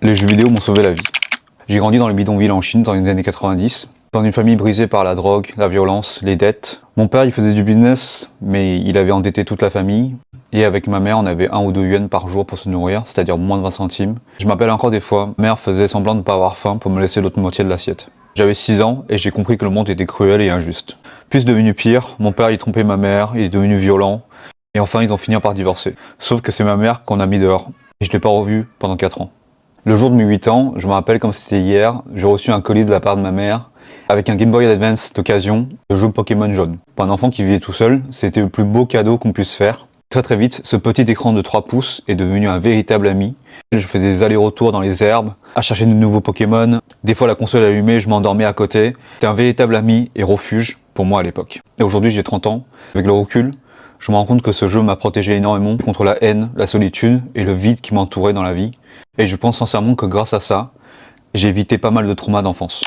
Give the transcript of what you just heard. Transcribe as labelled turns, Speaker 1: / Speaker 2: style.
Speaker 1: Les jeux vidéo m'ont sauvé la vie. J'ai grandi dans les bidonvilles en Chine dans les années 90, dans une famille brisée par la drogue, la violence, les dettes. Mon père il faisait du business, mais il avait endetté toute la famille. Et avec ma mère, on avait 1 ou 2 yuan par jour pour se nourrir, c'est-à-dire moins de 20 centimes. Je m'appelle encore des fois, ma mère faisait semblant de ne pas avoir faim pour me laisser l'autre moitié de l'assiette. J'avais 6 ans et j'ai compris que le monde était cruel et injuste. Puis c'est devenu pire, mon père il trompait ma mère, il est devenu violent. Et enfin ils ont fini par divorcer. Sauf que c'est ma mère qu'on a mis dehors. Et je l'ai pas revue pendant 4 ans. Le jour de mes 8 ans, je me rappelle comme c'était hier, j'ai reçu un colis de la part de ma mère avec un Game Boy Advance d'occasion, le jeu Pokémon jaune. Pour un enfant qui vivait tout seul, c'était le plus beau cadeau qu'on puisse faire. Très vite, ce petit écran de 3 pouces est devenu un véritable ami. Je faisais des allers-retours dans les herbes, à chercher de nouveaux Pokémon. Des fois la console allumée, je m'endormais à côté. C'était un véritable ami et refuge pour moi à l'époque. Et aujourd'hui j'ai 30 ans, avec le recul, je me rends compte que ce jeu m'a protégé énormément contre la haine, la solitude et le vide qui m'entourait dans la vie. Et je pense sincèrement que grâce à ça, j'ai évité pas mal de traumas d'enfance.